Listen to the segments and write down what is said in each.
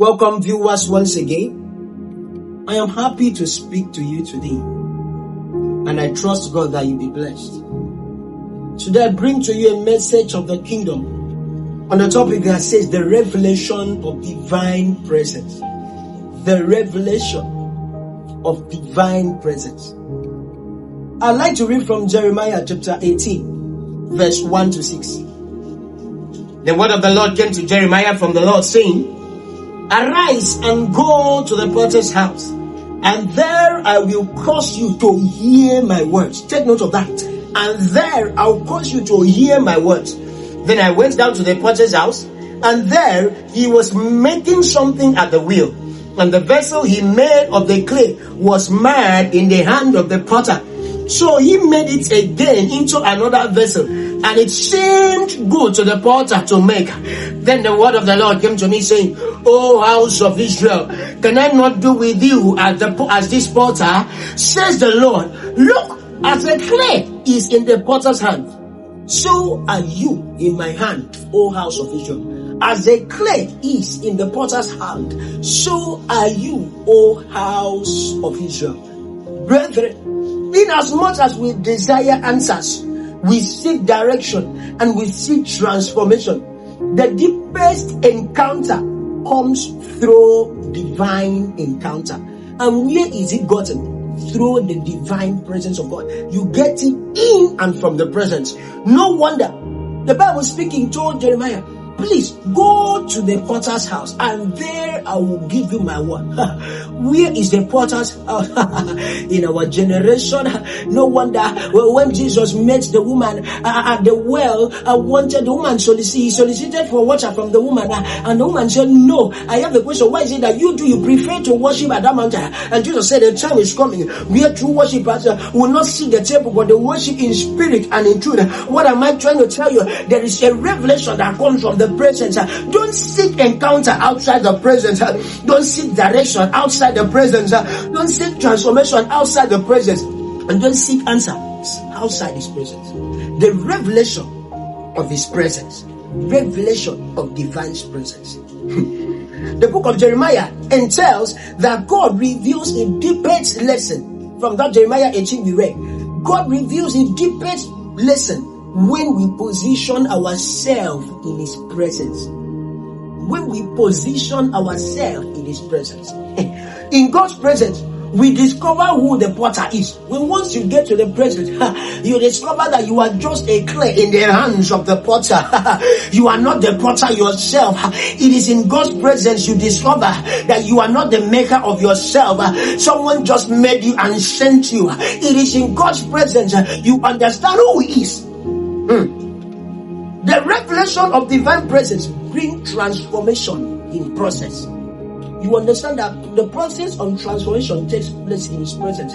Welcome viewers once again. I am happy to speak to you today, and I trust God that you'll be blessed. Today I bring to you a message of the kingdom on the topic that says the revelation of divine presence. The revelation of divine presence. I'd like to read from Jeremiah chapter 18, verse 1 to 6. The word of the Lord came to Jeremiah from the Lord, saying, "Arise and go to the potter's house, and there I will cause you to hear my words." Take note of that. "And there I'll cause you to hear my words." Then I went down to the potter's house, and there he was making something at the wheel. And the vessel he made of the clay was marred in the hand of the potter. So he made it again into another vessel, and it seemed good to the potter to make. Then the word of the Lord came to me, saying, "O house of Israel, can I not do with you as this potter? Says the Lord. Look, as the clay is in the potter's hand, so are you in my hand, O house of Israel. As the clay is in the potter's hand, so are you, O house of Israel." Brethren, inasmuch as we desire answers, we seek direction, and we seek transformation, the deepest encounter comes through divine encounter. And where is it gotten? Through the divine presence of God. You get it in and from the presence. No wonder the Bible speaking told Jeremiah, "Please go to the potter's house, and there I will give you my word." Where is the potter's house? In our generation, no wonder when Jesus met the woman at the well, wanted the woman solicited for water from the woman, and the woman said, "No, I have a question. Why is it that you prefer to worship at that mountain?" And Jesus said, "The time is coming where true worshippers will not see the temple, but they worship in spirit and in truth." What am I trying to tell you? There is a revelation that comes from the presence. Don't seek encounter outside the presence. Don't seek direction outside the presence. Don't seek transformation outside the presence. And don't seek answers outside his presence. The revelation of his presence. Revelation of divine presence. The book of Jeremiah entails that God reveals a deepest lesson. From that Jeremiah 18 we read, God reveals a deepest lesson when we position ourselves in his presence. When we position ourselves in his presence. In God's presence, we discover who the potter is. When once you get to the presence, you discover that you are just a clay in the hands of the potter. You are not the potter yourself. It is in God's presence you discover that you are not the maker of yourself. Someone just made you and sent you. It is in God's presence you understand who he is. The revelation of divine presence brings transformation in process. You understand that the process of transformation takes place in his presence.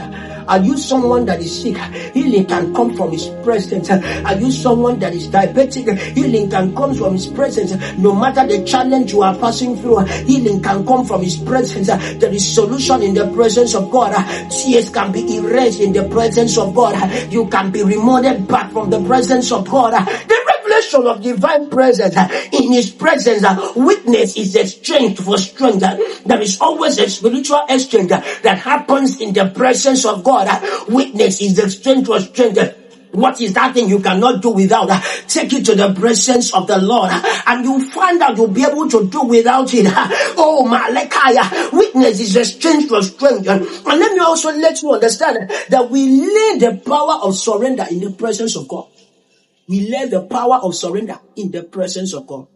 Are you someone that is sick? Healing can come from his presence. Are you someone that is diabetic? Healing can come from his presence. No matter the challenge you are passing through, healing can come from his presence. There is solution in the presence of God. Tears can be erased in the presence of God. You can be remodeled back from the presence of God. The revelation of divine presence. In his presence, weakness is exchanged for strength. There is always a spiritual exchange that happens in the presence of God. Weakness is exchanged for strength. What is that thing you cannot do without? Take it to the presence of the Lord, and you'll find out you'll be able to do without it. Oh, Malekaya, weakness is exchanged for strength. And let me also let you understand that we lay the power of surrender in the presence of God. We learn the power of surrender in the presence of God.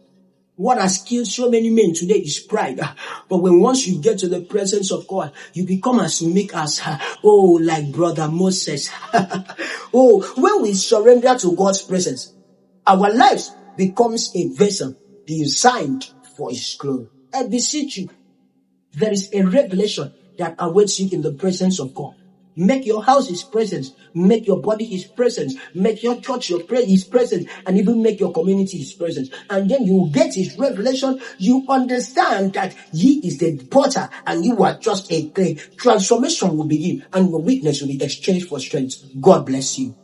What has killed so many men today is pride. But when once you get to the presence of God, you become as meek as, like brother Moses. When we surrender to God's presence, our lives becomes a vessel designed for his glory. I beseech you, there is a revelation that awaits you in the presence of God. Make your house his presence. Make your body his presence. Make your church his presence. And even make your community his presence. And then you get his revelation. You understand that he is the potter and you are just a clay. Transformation will begin and your weakness will be exchanged for strength. God bless you.